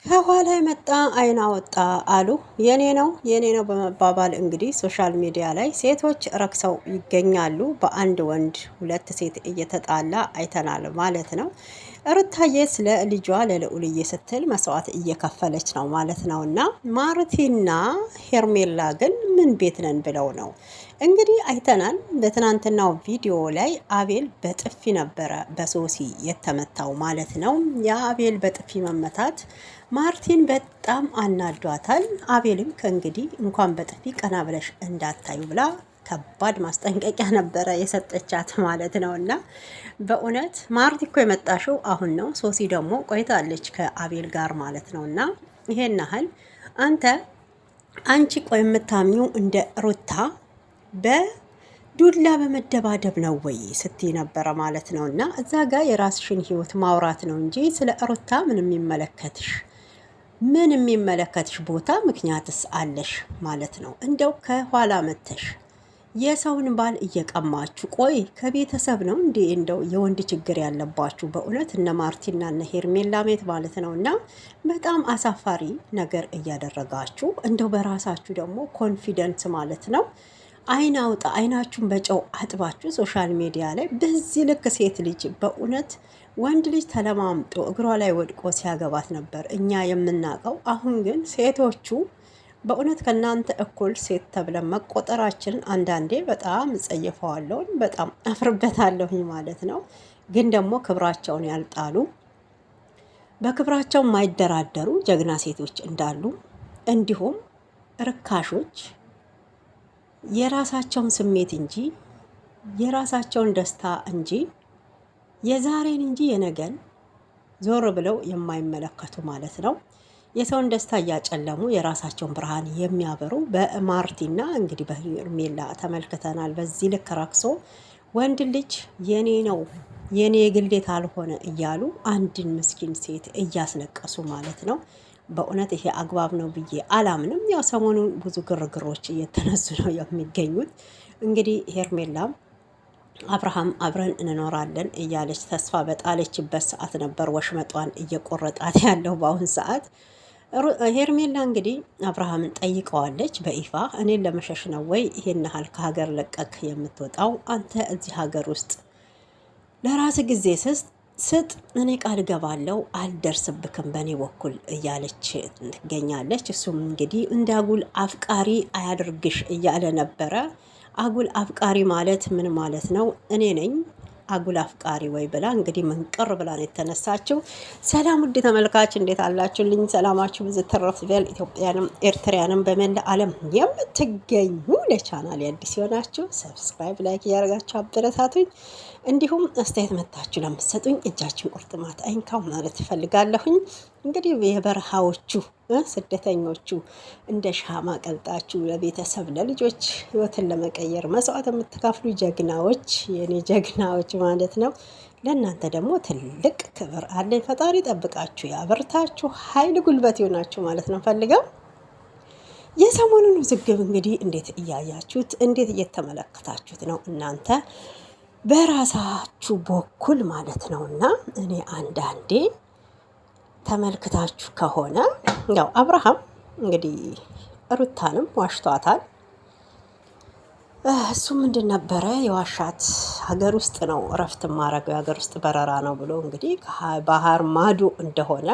ከኋላ የመጣ አይን አወጣ አሉ። የኔ ነው በመባባል እንግዲህ ሶሻል ሚዲያ ላይ ሴቶች ረክሰው ይገኛሉ። በአንድ ወንድ ሁለት ሴት እየተጣላ አይተናል ማለት ነው። ሩታዬ ስለ ልጇ ለልዑልዬ ስትል መስዋዕት እየከፈለች ነው ማለት ነው። እና ማርቲና ሄርሜላ ግን ምን ቤት ነን ብለው ነው እንግዲህ አይተናል። በትናንትናው ቪዲዮ ላይ አቤል በጥፊ ነበረ በሶሲ የተመታው ማለት ነው። የአቤል በጥፊ መመታት ማርቲን በጣም አናዷታል። አቤልም ከእንግዲህ እንኳን በጥፊ ቀና ብለሽ እንዳታዩ ብላ ከባድ ማስጠንቀቂያ ነበረ የሰጠቻት ማለት ነው። እና በእውነት ማርቲ እኮ የመጣሽው አሁን ነው። ሶሲ ደግሞ ቆይታለች ከአቤል ጋር ማለት ነው። እና ይሄን ያህል አንቺ ቆይ የምታምኙ እንደ ሩታ በዱላ በመደባደብ ነው ወይ ስትይ ነበረ ማለት ነው። እና እዛ ጋር የራስሽን ህይወት ማውራት ነው እንጂ ስለ ሩታ ምን የሚመለከትሽ ቦታ ምክንያትስ አለሽ ማለት ነው። እንደው ከኋላ መተሽ የሰውን ባል እየቀማችሁ ቆይ ከቤተሰብ ነው እንዴ እንደው የወንድ ችግር ያለባችሁ? በእውነት እነ ማርቲና እነ ሄርሜላ ቤት ማለት ነው። እና በጣም አሳፋሪ ነገር እያደረጋችሁ እንደው በራሳችሁ ደግሞ ኮንፊደንስ ማለት ነው አይን አውጣ አይናችሁን በጨው አጥባችሁ ሶሻል ሚዲያ ላይ በዚህ ልክ ሴት ልጅ በእውነት ወንድ ልጅ ተለማምጦ እግሯ ላይ ወድቆ ሲያገባት ነበር እኛ የምናውቀው። አሁን ግን ሴቶቹ በእውነት ከእናንተ እኩል ሴት ተብለን መቆጠራችንን አንዳንዴ በጣም እጸየፈዋለሁ፣ በጣም አፍርበታለሁ ማለት ነው። ግን ደግሞ ክብራቸውን ያልጣሉ በክብራቸው የማይደራደሩ ጀግና ሴቶች እንዳሉ እንዲሁም ርካሾች የራሳቸውን ስሜት እንጂ የራሳቸውን ደስታ እንጂ የዛሬን እንጂ የነገን ዞር ብለው የማይመለከቱ ማለት ነው። የሰውን ደስታ እያጨለሙ የራሳቸውን ብርሃን የሚያበሩ በማርቲና እንግዲህ በሄርሜላ ተመልክተናል። በዚህ ልክ ረክሶ ወንድ ልጅ የኔ ነው የኔ የግሌት አልሆነ እያሉ አንድን ምስኪን ሴት እያስለቀሱ ማለት ነው። በእውነት ይሄ አግባብ ነው ብዬ አላምንም። ያው ሰሞኑን ብዙ ግርግሮች እየተነሱ ነው የሚገኙት። እንግዲህ ሄርሜላም አብርሃም አብረን እንኖራለን እያለች ተስፋ በጣለችበት ሰዓት ነበር ወሽመጧን እየቆረጣት ያለው በአሁን ሰዓት። ሄርሜላ እንግዲህ አብርሃምን ጠይቀዋለች በይፋ እኔን ለመሸሽ ነው ወይ ይሄን ያህል ከሀገር ለቀክ የምትወጣው? አንተ እዚህ ሀገር ውስጥ ለራስ ጊዜ ስጥ፣ እኔ ቃል ገባለው አልደርስብክም በእኔ በኩል እያለች ትገኛለች። እሱም እንግዲህ እንደ አጉል አፍቃሪ አያድርግሽ እያለ ነበረ። አጉል አፍቃሪ ማለት ምን ማለት ነው? እኔ ነኝ አጉል አፍቃሪ ወይ ብላ እንግዲህ መንቀር ብላ ነው የተነሳችው። ሰላም ውድ ተመልካች እንዴት አላችሁልኝ? ሰላማችሁ ብዙ ተረፍ ይበል። ኢትዮጵያንም ኤርትራንም በመላ ዓለም የምትገኙ ለቻናል አዲስ የሆናችሁ ሰብስክራይብ፣ ላይክ እያደረጋችሁ አበረታቱኝ። እንዲሁም አስተያየት መታችሁ ለምትሰጡኝ እጃችን ቁርጥማት አይንካው ማለት እፈልጋለሁኝ። እንግዲህ የበረሃዎቹ ስደተኞቹ እንደ ሻማ ቀልጣችሁ ለቤተሰብ ለልጆች ህይወትን ለመቀየር መስዋዕት የምትካፍሉ ጀግናዎች፣ የኔ ጀግናዎች ማለት ነው። ለእናንተ ደግሞ ትልቅ ክብር አለኝ። ፈጣሪ ጠብቃችሁ ያበርታችሁ፣ ኃይል ጉልበት ይሆናችሁ ማለት ነው ፈልገው። የሰሞኑን ውዝግብ እንግዲህ እንዴት እያያችሁት እንዴት እየተመለከታችሁት ነው እናንተ በራሳችሁ በኩል ማለት ነው። እና እኔ አንዳንዴ ተመልክታችሁ ከሆነ ያው አብርሃም እንግዲህ ሩታንም ዋሽቷታል። እሱ ምንድን ነበረ የዋሻት? ሀገር ውስጥ ነው እረፍት ማረገው የሀገር ውስጥ በረራ ነው ብሎ እንግዲህ ባህር ማዶ እንደሆነ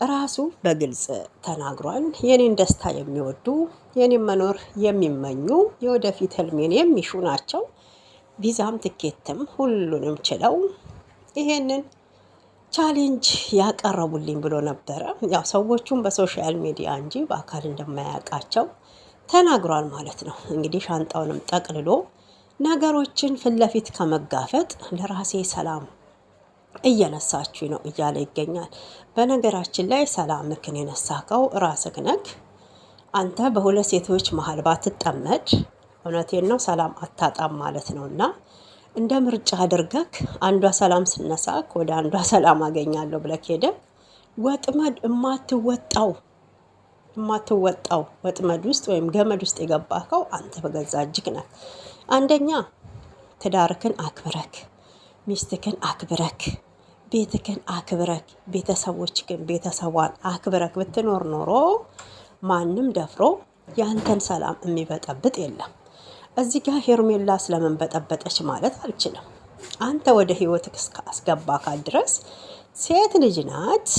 ራሱ በግልጽ ተናግሯል። የኔን ደስታ የሚወዱ የኔን መኖር የሚመኙ የወደፊት ህልሜን የሚሹ ናቸው። ቪዛም ትኬትም ሁሉንም ችለው ይሄንን ቻሌንጅ ያቀረቡልኝ ብሎ ነበረ። ያው ሰዎቹም በሶሻል ሚዲያ እንጂ በአካል እንደማያውቃቸው ተናግሯል ማለት ነው። እንግዲህ ሻንጣውንም ጠቅልሎ ነገሮችን ፊት ለፊት ከመጋፈጥ ለራሴ ሰላም እየነሳችሁ ነው እያለ ይገኛል። በነገራችን ላይ ሰላምክን የነሳከው ራስህ ነህ። አንተ በሁለት ሴቶች መሀል ባትጠመድ እውነቴን ነው ሰላም አታጣም ማለት ነው። እና እንደ ምርጫ አድርገክ አንዷ ሰላም ስነሳክ ወደ አንዷ ሰላም አገኛለሁ ብለክ ሄደ ወጥመድ የማትወጣው ወጥመድ ውስጥ ወይም ገመድ ውስጥ የገባከው አንተ በገዛ እጅክ ነህ። አንደኛ ትዳርክን አክብረክ ሚስትክን አክብረክ ቤትክን አክብረክ ቤተሰቦችክን ቤተሰቧን አክብረክ ብትኖር ኖሮ ማንም ደፍሮ ያንተን ሰላም የሚበጠብጥ የለም። እዚህ ጋር ሄርሜላ ስለምን በጠበጠች ማለት አልችልም። አንተ ወደ ህይወትክ እስካስገባካት ድረስ ሴት ልጅ ናት።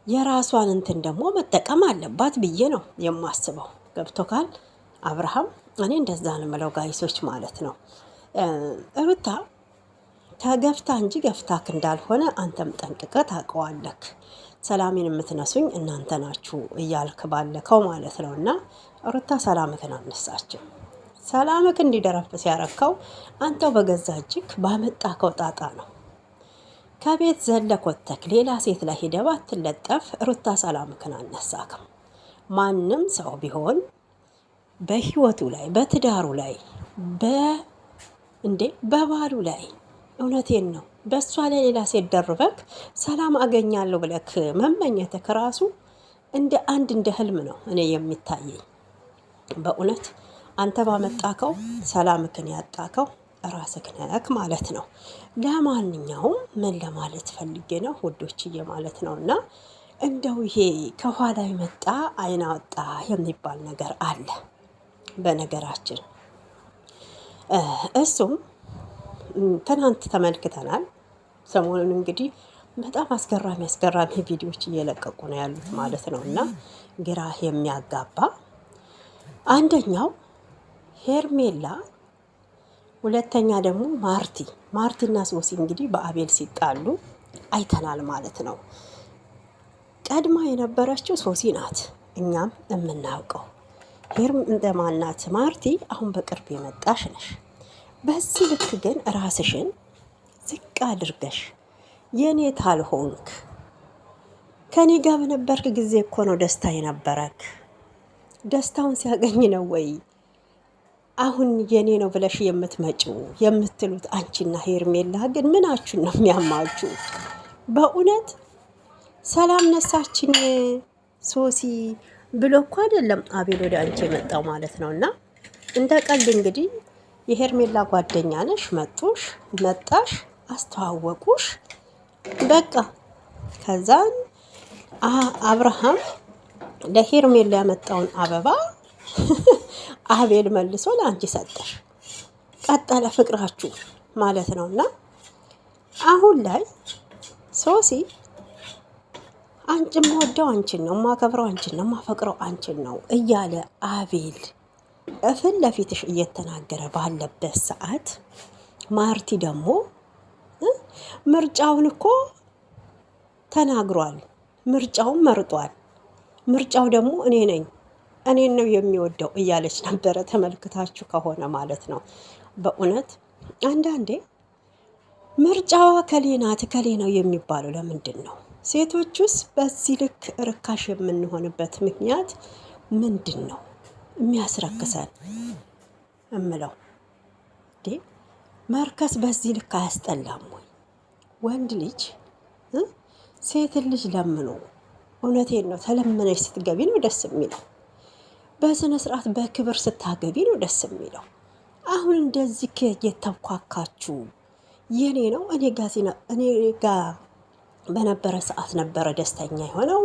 የራሷን እንትን ደግሞ መጠቀም አለባት ብዬ ነው የማስበው። ገብቶካል አብርሃም? እኔ እንደዛ ነው የምለው ጋይሶች ማለት ነው። ሩታ ተገፍታ እንጂ ገፍታክ እንዳልሆነ አንተም ጠንቅቀ ታውቀዋለክ። ሰላሜን የምትነሱኝ እናንተ ናችሁ እያልክ ባለከው ማለት ነው። እና ሩታ ሰላምክን አነሳችው። ሰላምክ እንዲደረፍስ ያረከው አንተው በገዛ እጅክ ባመጣከው ጣጣ ነው። ከቤት ዘለኮተክ ሌላ ሴት ላይ ሄደህ ባትለጠፍ ሩታ ሰላምክን አነሳክም። ማንም ሰው ቢሆን በህይወቱ ላይ በትዳሩ ላይ በባሉ ላይ እውነቴን ነው በእሷ ላይ ሌላ ሴት ደርበክ ሰላም አገኛለሁ ብለክ መመኘትክ ራሱ እንደ ህልም ነው እኔ የሚታየኝ። በእውነት አንተ ባመጣከው ሰላምክን ያጣከው ራስክ ነክ ማለት ነው። ለማንኛውም ምን ለማለት ፈልጌ ነው ውዶችዬ ማለት ነው። እና እንደው ይሄ ከኋላ የመጣ አይን አወጣ የሚባል ነገር አለ በነገራችን። እሱም ትናንት ተመልክተናል። ሰሞኑን እንግዲህ በጣም አስገራሚ ቪዲዮዎች እየለቀቁ ነው ያሉት ማለት ነው። እና ግራ የሚያጋባ አንደኛው ሄርሜላ፣ ሁለተኛ ደግሞ ማርቲና ሶሲ እንግዲህ በአቤል ሲጣሉ አይተናል ማለት ነው። ቀድማ የነበረችው ሶሲ ናት፣ እኛም የምናውቀው እንደማናት ማርቲ አሁን በቅርብ የመጣሽ ነሽ። በዚህ ልክ ግን ራስሽን ዝቅ አድርገሽ የኔ ታልሆንክ ከኔ ጋር በነበርክ ጊዜ እኮ ነው ደስታ የነበረክ። ደስታውን ሲያገኝ ነው ወይ አሁን የኔ ነው ብለሽ የምትመጪው የምትሉት? አንቺና ሄርሜላ ግን ምናችሁን ነው የሚያማችሁ? በእውነት ሰላም ነሳችኝ ሶሲ ብሎ እኮ አይደለም አቤል ወደ አንቺ የመጣው ማለት ነው። እና እንደ ቀልድ እንግዲህ የሄርሜላ ጓደኛ ነሽ፣ መጣሽ፣ አስተዋወቁሽ፣ በቃ ከዛን አብርሃም ለሄርሜላ ያመጣውን አበባ አቤል መልሶ ለአንቺ ሰጠሽ። ቀጠለ ፍቅራችሁ ማለት ነው። እና አሁን ላይ ሶሲ አንቺ የምወደው አንቺን ነው፣ የማከብረው አንቺን ነው፣ የማፈቅረው አንቺን ነው እያለ አቤል ፊት ለፊትሽ እየተናገረ ባለበት ሰዓት ማርቲ ደግሞ ምርጫውን እኮ ተናግሯል፣ ምርጫውን መርጧል፣ ምርጫው ደግሞ እኔን ነው የሚወደው እያለች ነበረ። ተመልክታችሁ ከሆነ ማለት ነው። በእውነት አንዳንዴ ምርጫዋ ከሌናት ከሌ ነው የሚባለው ለምንድን ነው? ሴቶቹስ በዚህ ልክ ርካሽ የምንሆንበት ምክንያት ምንድን ነው? የሚያስረክሰን እምለው መርከስ በዚህ ልክ አያስጠላም ወይ? ወንድ ልጅ ሴትን ልጅ ለምኖ፣ እውነቴን ነው ተለምነሽ ስትገቢ ነው ደስ የሚለው። በስነ ስርዓት በክብር ስታገቢ ነው ደስ የሚለው። አሁን እንደዚህ የተኳካችሁ የኔ ነው እኔ ጋ በነበረ ሰዓት ነበረ ደስተኛ የሆነው፣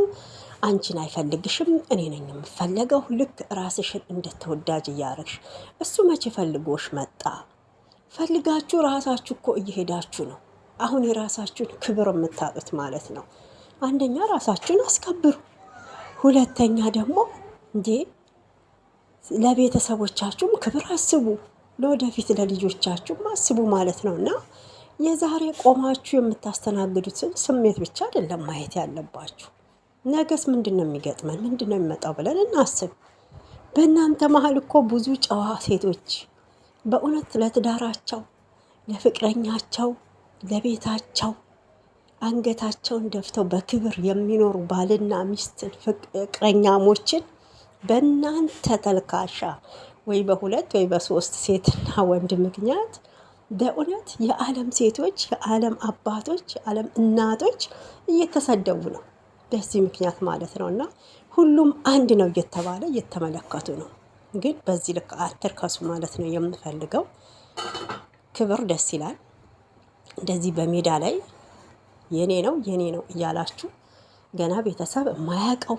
አንቺን አይፈልግሽም እኔ ነኝ የምፈለገው። ልክ ራስሽን እንደተወዳጅ እያረግሽ እሱ መቼ ፈልጎሽ መጣ? ፈልጋችሁ ራሳችሁ እኮ እየሄዳችሁ ነው። አሁን የራሳችሁን ክብር የምታጡት ማለት ነው። አንደኛ ራሳችሁን አስከብሩ፣ ሁለተኛ ደግሞ ለቤተሰቦቻችሁም ክብር አስቡ፣ ለወደፊት ለልጆቻችሁም አስቡ ማለት ነው። እና የዛሬ ቆማችሁ የምታስተናግዱትን ስሜት ብቻ አይደለም ማየት ያለባችሁ። ነገስ ምንድን ነው የሚገጥመን? ምንድን ነው የሚመጣው ብለን እናስብ። በእናንተ መሀል እኮ ብዙ ጨዋ ሴቶች በእውነት ለትዳራቸው፣ ለፍቅረኛቸው፣ ለቤታቸው አንገታቸውን ደፍተው በክብር የሚኖሩ ባልና ሚስትን ፍቅረኛሞችን በእናንተ ተልካሻ ወይ በሁለት ወይ በሶስት ሴትና ወንድ ምክንያት በእውነት የዓለም ሴቶች፣ የዓለም አባቶች፣ የዓለም እናቶች እየተሰደቡ ነው በዚህ ምክንያት ማለት ነው። እና ሁሉም አንድ ነው እየተባለ እየተመለከቱ ነው። ግን በዚህ ልክ አትርከሱ ማለት ነው የምፈልገው። ክብር ደስ ይላል። እንደዚህ በሜዳ ላይ የኔ ነው እያላችሁ ገና ቤተሰብ የማያውቀው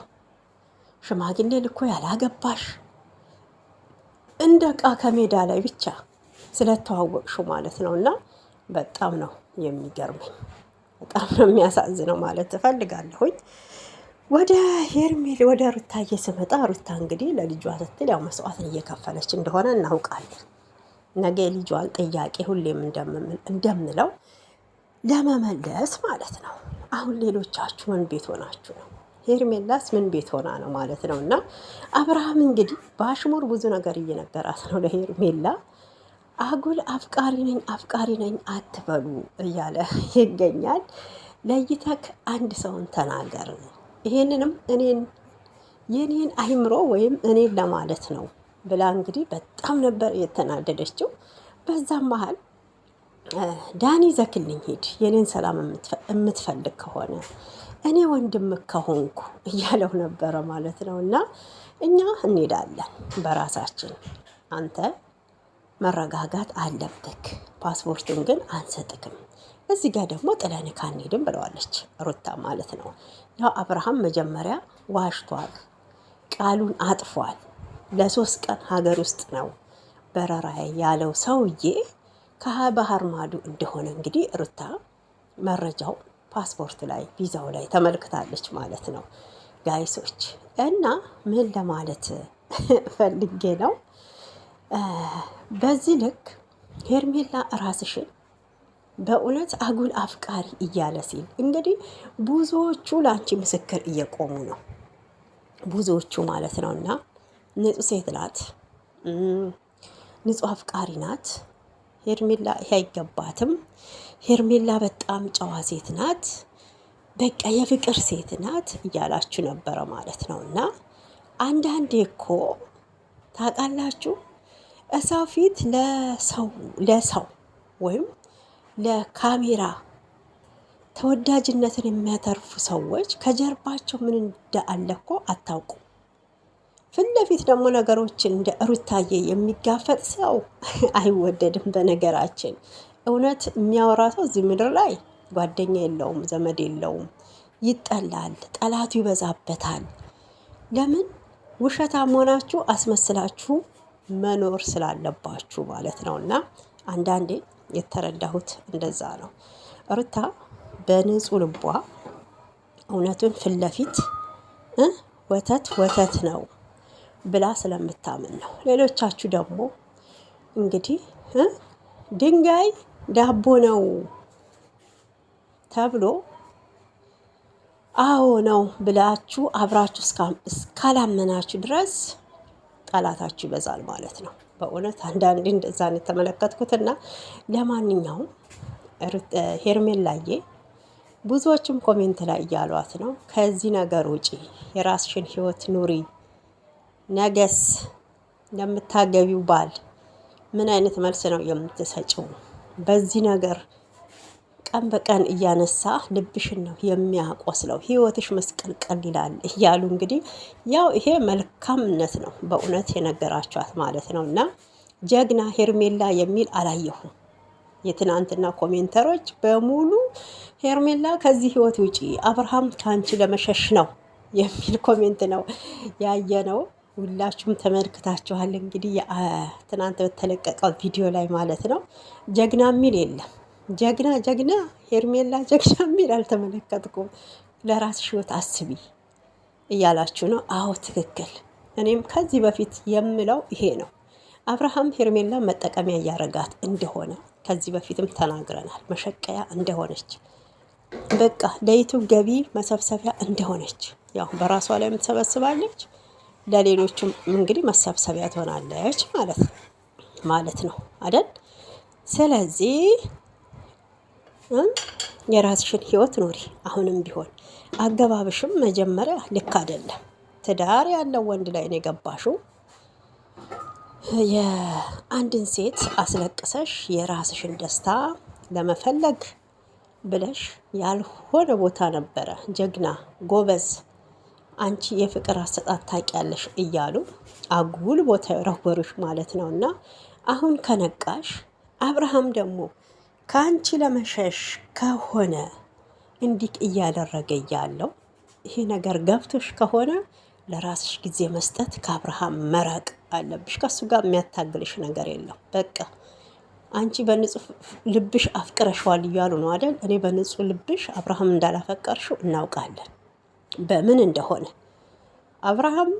ሽማግሌ ልኮ ያላገባሽ እንደ ዕቃ ከሜዳ ላይ ብቻ ስለተዋወቅሹ ማለት ነው። እና በጣም ነው የሚገርመኝ፣ በጣም ነው የሚያሳዝነው ማለት እፈልጋለሁኝ። ወደ ሄርሜላ ወደ ሩታዬ ስመጣ ሩታ እንግዲህ ለልጇ ስትል ያው መስዋዕትን እየከፈለች እንደሆነ እናውቃለን። ነገ ልጇን ጥያቄ ሁሌም እንደምንለው ለመመለስ ማለት ነው። አሁን ሌሎቻችሁ ምን ቤት ሆናችሁ ነው? ሄርሜላስ ምን ቤት ሆና ነው ማለት ነው። እና አብርሃም እንግዲህ በአሽሙር ብዙ ነገር እየነገራት ነው ለሄርሜላ። አጉል አፍቃሪ ነኝ አትበሉ እያለ ይገኛል። ለይተክ አንድ ሰውን ተናገር፣ ይሄንንም የኔን አይምሮ ወይም እኔን ለማለት ነው ብላ እንግዲህ በጣም ነበር የተናደደችው። በዛም መሀል ዳኒ ዘክልኝ ሂድ፣ የኔን ሰላም የምትፈልግ ከሆነ እኔ ወንድም ከሆንኩ እያለው ነበረ ማለት ነው። እና እኛ እንሄዳለን በራሳችን፣ አንተ መረጋጋት አለብክ፣ ፓስፖርቱን ግን አንሰጥክም፣ እዚህ ጋር ደግሞ ጥለንክ አንሄድም ብለዋለች ሩታ ማለት ነው። ያው አብርሃም መጀመሪያ ዋሽቷል፣ ቃሉን አጥፏል። ለ3 ቀን ሀገር ውስጥ ነው በረራ ያለው ሰውዬ ከባህር ማዶ እንደሆነ እንግዲህ ሩታ መረጃው ፓስፖርት ላይ ቪዛው ላይ ተመልክታለች ማለት ነው ጋይሶች። እና ምን ለማለት ፈልጌ ነው፣ በዚህ ልክ ሄርሜላ ራስሽን በእውነት አጉል አፍቃሪ እያለ ሲል እንግዲህ ብዙዎቹ ለአንቺ ምስክር እየቆሙ ነው፣ ብዙዎቹ ማለት ነው። እና ንጹህ ሴት ናት፣ ንጹህ አፍቃሪ ናት ሄርሜላ፣ ይሄ አይገባትም። ሄርሜላ በጣም ጨዋ ሴት ናት፣ በቃ የፍቅር ሴት ናት እያላችሁ ነበረ ማለት ነው። እና አንዳንዴ እኮ ታውቃላችሁ እሰው ፊት ለሰው ወይም ለካሜራ ተወዳጅነትን የሚያተርፉ ሰዎች ከጀርባቸው ምን እንዳለ እኮ አታውቁም። ፊት ለፊት ደግሞ ነገሮችን እንደ ሩታዬ የሚጋፈጥ ሰው አይወደድም። በነገራችን እውነት የሚያወራ ሰው እዚህ ምድር ላይ ጓደኛ የለውም፣ ዘመድ የለውም፣ ይጠላል፣ ጠላቱ ይበዛበታል። ለምን? ውሸታም ሆናችሁ አስመስላችሁ መኖር ስላለባችሁ ማለት ነው። እና አንዳንዴ የተረዳሁት እንደዛ ነው። ሩታ በንጹህ ልቧ እውነቱን ፊት ለፊት ወተት ነው ብላ ስለምታምን ነው። ሌሎቻችሁ ደግሞ እንግዲህ ድንጋይ ዳቦ ነው ተብሎ አዎ ነው ብላችሁ አብራችሁ እስካላመናችሁ ድረስ ጠላታችሁ ይበዛል ማለት ነው። በእውነት አንዳንዴ እንደዛ ነው የተመለከትኩትና ለማንኛውም ሄርሜላዬ ብዙዎችም ኮሜንት ላይ እያሏት ነው፣ ከዚህ ነገር ውጪ የራስሽን ህይወት ኑሪ፣ ነገስ ለምታገቢው ባል ምን አይነት መልስ ነው የምትሰጪው? በዚህ ነገር ቀን በቀን እያነሳ ልብሽን ነው የሚያቆስለው፣ ህይወትሽ መስቀልቀል ይላል እያሉ እንግዲህ ያው ይሄ መልካምነት ነው በእውነት የነገራችኋት ማለት ነው። እና ጀግና ሄርሜላ የሚል አላየሁም። የትናንትና ኮሜንተሮች በሙሉ ሄርሜላ ከዚህ ህይወት ውጪ፣ አብርሃም ከአንቺ ለመሸሽ ነው የሚል ኮሜንት ነው ያየነው። ሁላችሁም ተመልክታችኋል እንግዲህ ትናንት በተለቀቀው ቪዲዮ ላይ ማለት ነው። ጀግና የሚል የለም። ጀግና ሄርሜላ ጀግና የሚል አልተመለከትኩም። ለራስሽ ህይወት አስቢ እያላችሁ ነው። አዎ ትክክል። እኔም ከዚህ በፊት የምለው ይሄ ነው። አብርሃም ሄርሜላ መጠቀሚያ እያረጋት እንደሆነ ከዚህ በፊትም ተናግረናል። መሸቀያ እንደሆነች፣ በቃ ለዩቱብ ገቢ መሰብሰቢያ እንደሆነች፣ ያው በራሷ ላይ የምትሰበስባለች፣ ለሌሎቹም እንግዲህ መሰብሰቢያ ትሆናለች ማለት ነው አይደል? ስለዚህ የራስሽን ህይወት ኑሪ። አሁንም ቢሆን አገባብሽም መጀመሪያ ልክ አይደለም። ትዳር ያለው ወንድ ላይ ነው የገባሽው። የአንድን ሴት አስለቅሰሽ የራስሽን ደስታ ለመፈለግ ብለሽ ያልሆነ ቦታ ነበረ። ጀግና ጎበዝ፣ አንቺ የፍቅር አሰጣጥ ታውቂያለሽ እያሉ አጉል ቦታ ረወሩሽ ማለት ነው። እና አሁን ከነቃሽ፣ አብርሃም ደግሞ ከአንቺ ለመሸሽ ከሆነ እንዲህ እያደረገ እያለው ይሄ ነገር ገብቶሽ ከሆነ ለራስሽ ጊዜ መስጠት፣ ከአብርሃም መራቅ አለብሽ። ከሱ ጋር የሚያታግልሽ ነገር የለም። በቃ አንቺ በንጹህ ልብሽ አፍቅረሽዋል እያሉ ነው አይደል? እኔ በንጹህ ልብሽ አብርሃም እንዳላፈቀርሽው እናውቃለን፣ በምን እንደሆነ። አብርሃም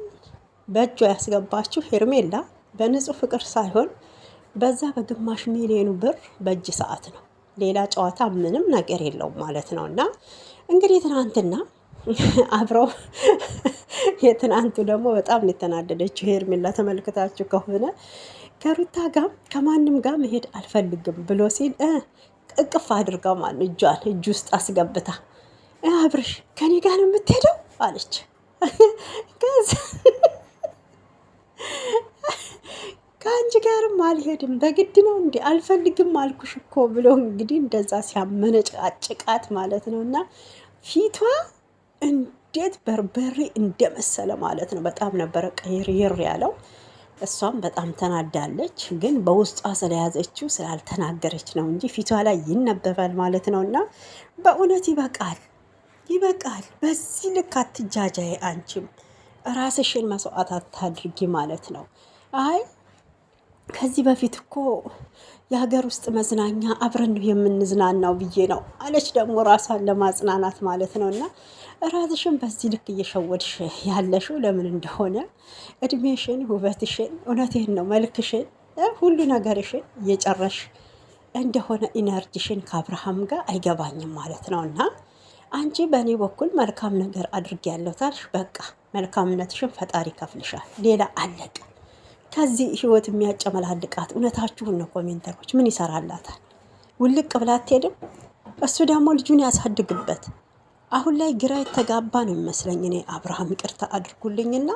በእጇ ያስገባችው ሄርሜላ በንጹህ ፍቅር ሳይሆን በዛ በግማሽ ሚሊዮኑ ብር በእጅ ሰዓት ነው። ሌላ ጨዋታ ምንም ነገር የለውም ማለት ነው። እና እንግዲህ ትናንትና አብረው የትናንቱ ደግሞ በጣም የተናደደችው ሄርሜላ ተመልክታችሁ ከሆነ ከሩታ ጋር ከማንም ጋር መሄድ አልፈልግም ብሎ ሲል እቅፍ አድርጋ ማለት እጇን እጁ ውስጥ አስገብታ አብርሽ ከኔ ጋር ነው የምትሄደው አለች። ከአንቺ ጋርም አልሄድም በግድ ነው እንዲ አልፈልግም አልኩሽ እኮ ብሎ እንግዲህ እንደዛ ሲያመነጫጭቃት ማለት ነው። እና ፊቷ እንዴት በርበሬ እንደመሰለ ማለት ነው። በጣም ነበረ ቀይር ያለው። እሷም በጣም ተናዳለች፣ ግን በውስጧ ስለያዘችው ስላልተናገረች ነው እንጂ ፊቷ ላይ ይነበባል ማለት ነው። እና በእውነት ይበቃል፣ ይበቃል። በዚህ ልክ አትጃጃይ። አንቺም ራስሽን መስዋዕት አታድርጊ ማለት ነው። አይ ከዚህ በፊት እኮ የሀገር ውስጥ መዝናኛ አብረን ነው የምንዝናናው ብዬ ነው አለች፣ ደግሞ ራሷን ለማጽናናት ማለት ነው። እና ራስሽን በዚህ ልክ እየሸወድሽ ያለሽው ለምን እንደሆነ እድሜሽን፣ ውበትሽን፣ እውነቴን ነው መልክሽን፣ ሁሉ ነገርሽን እየጨረሽ እንደሆነ ኢነርጂሽን ከአብርሃም ጋር አይገባኝም ማለት ነው። እና አንቺ በእኔ በኩል መልካም ነገር አድርጌያለሁ ታልሽ፣ በቃ መልካምነትሽን ፈጣሪ ከፍልሻል። ሌላ አለቀ። ከዚህ ህይወት የሚያጨመላልቃት እውነታችሁን ነው። ኮሜንተሮች ምን ይሰራላታል? ውልቅ ብላ አትሄድም? እሱ ደግሞ ልጁን ያሳድግበት። አሁን ላይ ግራ የተጋባ ነው የሚመስለኝ እኔ። አብርሃም ይቅርታ አድርጉልኝና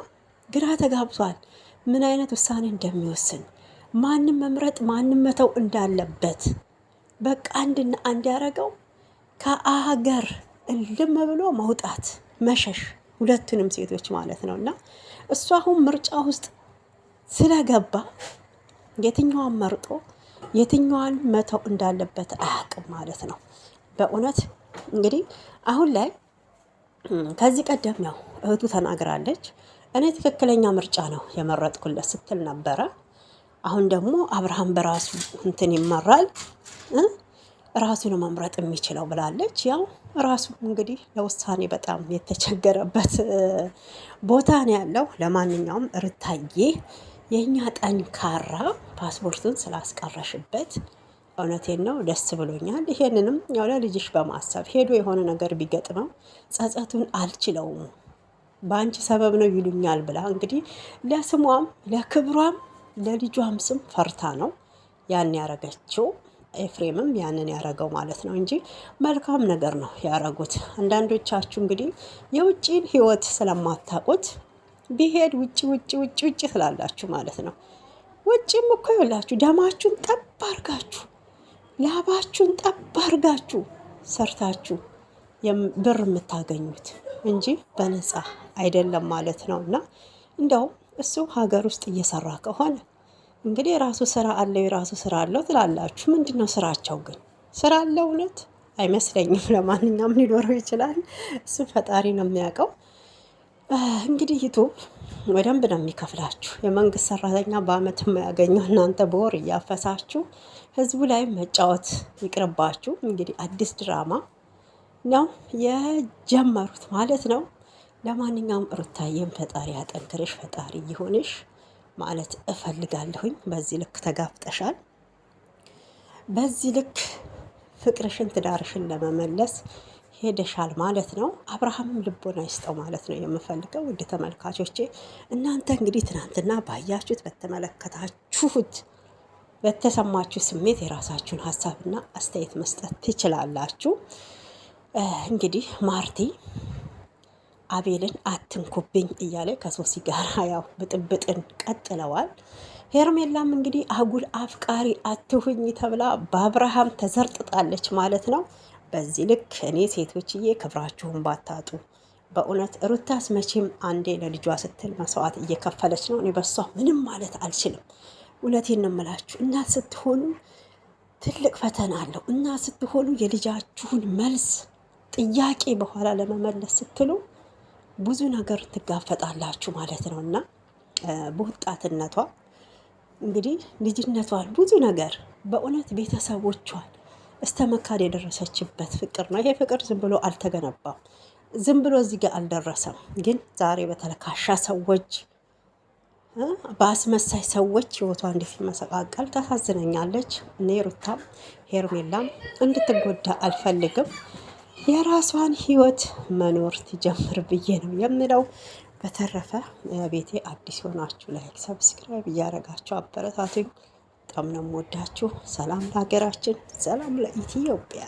ግራ ተጋብቷል። ምን አይነት ውሳኔ እንደሚወስን፣ ማንም መምረጥ ማንም መተው እንዳለበት በቃ አንድና አንድ ያደረገው ከአገር እልም ብሎ መውጣት መሸሽ፣ ሁለቱንም ሴቶች ማለት ነው። እና እሱ አሁን ምርጫ ውስጥ ስለገባ የትኛዋን መርጦ የትኛዋን መተው እንዳለበት አያውቅም ማለት ነው። በእውነት እንግዲህ አሁን ላይ ከዚህ ቀደም ያው እህቱ ተናግራለች፣ እኔ ትክክለኛ ምርጫ ነው የመረጥኩለት ስትል ነበረ። አሁን ደግሞ አብርሃም በራሱ እንትን ይመራል፣ ራሱን መምረጥ የሚችለው ብላለች። ያው ራሱ እንግዲህ ለውሳኔ በጣም የተቸገረበት ቦታ ነው ያለው። ለማንኛውም ሩታዬ የእኛ ጠንካራ ፓስፖርቱን ስላስቀረሽበት እውነቴን ነው ደስ ብሎኛል። ይሄንንም ያው ለልጅሽ በማሰብ ሄዶ የሆነ ነገር ቢገጥመው ጸጸቱን አልችለውም በአንቺ ሰበብ ነው ይሉኛል ብላ እንግዲህ ለስሟም ለክብሯም ለልጇም ስም ፈርታ ነው ያን ያረገችው። ኤፍሬምም ያንን ያረገው ማለት ነው እንጂ መልካም ነገር ነው ያረጉት። አንዳንዶቻችሁ እንግዲህ የውጭን ህይወት ስለማታውቁት ቢሄድ ውጭ ስላላችሁ ማለት ነው። ውጭም እኮ ይላችሁ ደማችሁን ጠብ አርጋችሁ ላባችሁን ጠብ አርጋችሁ ሰርታችሁ ብር የምታገኙት እንጂ በነፃ አይደለም ማለት ነው። እና እንደውም እሱ ሀገር ውስጥ እየሰራ ከሆነ እንግዲህ የራሱ ስራ አለው የራሱ ስራ አለው ትላላችሁ። ምንድን ነው ስራቸው ግን? ስራ አለው እውነት አይመስለኝም። ለማንኛውም ሊኖረው ይችላል፣ እሱ ፈጣሪ ነው የሚያውቀው። እንግዲህ ዩቱብ በደንብ ነው የሚከፍላችሁ። የመንግስት ሰራተኛ በአመት የማያገኘው እናንተ በወር እያፈሳችሁ ህዝቡ ላይ መጫወት ይቅርባችሁ። እንግዲህ አዲስ ድራማ ነው የጀመሩት ማለት ነው። ለማንኛውም ሩታዬም ፈጣሪ ያጠንክርሽ፣ ፈጣሪ ይሁንሽ ማለት እፈልጋለሁኝ። በዚህ ልክ ተጋፍጠሻል። በዚህ ልክ ፍቅርሽን ትዳርሽን ለመመለስ ሄደሻል ማለት ነው። አብርሃምም ልቦና ይስጠው ማለት ነው የምፈልገው። ውድ ተመልካቾቼ እናንተ እንግዲህ ትናንትና ባያችሁት በተመለከታችሁት በተሰማችሁ ስሜት የራሳችሁን ሀሳብና አስተያየት መስጠት ትችላላችሁ። እንግዲህ ማርቲ አቤልን አትንኩብኝ እያለ ከሶሲ ጋር ያው ብጥብጥን ቀጥለዋል። ሄርሜላም እንግዲህ አጉል አፍቃሪ አትሁኝ ተብላ በአብርሃም ተዘርጥጣለች ማለት ነው። በዚህ ልክ እኔ ሴቶችዬ ክብራችሁን ባታጡ በእውነት ሩታስ መቼም አንዴ ለልጇ ስትል መስዋዕት እየከፈለች ነው። እኔ በሷ ምንም ማለት አልችልም። እውነቴን ነው የምላችሁ። እናት ስትሆኑ ትልቅ ፈተና አለው። እናት ስትሆኑ የልጃችሁን መልስ ጥያቄ በኋላ ለመመለስ ስትሉ ብዙ ነገር ትጋፈጣላችሁ ማለት ነው። እና በወጣትነቷ እንግዲህ ልጅነቷን ብዙ ነገር በእውነት ቤተሰቦቿን እስተ መካድ የደረሰችበት ፍቅር ነው። ይሄ ፍቅር ዝም ብሎ አልተገነባም፣ ዝም ብሎ እዚህ ጋር አልደረሰም። ግን ዛሬ በተለካሻ ሰዎች፣ በአስመሳይ ሰዎች ህይወቷ እንዴት ይመሰቃቀል ታሳዝነኛለች። እኔ ሩታም ሄርሜላም እንድትጎዳ አልፈልግም። የራሷን ህይወት መኖር ትጀምር ብዬ ነው የምለው። በተረፈ ቤቴ አዲስ ሆናችሁ ላይክ፣ ሰብስክራይብ እያደረጋችሁ አበረታቱኝ። በጣም ነው የምወዳችሁ። ሰላም ለሀገራችን፣ ሰላም ለኢትዮጵያ።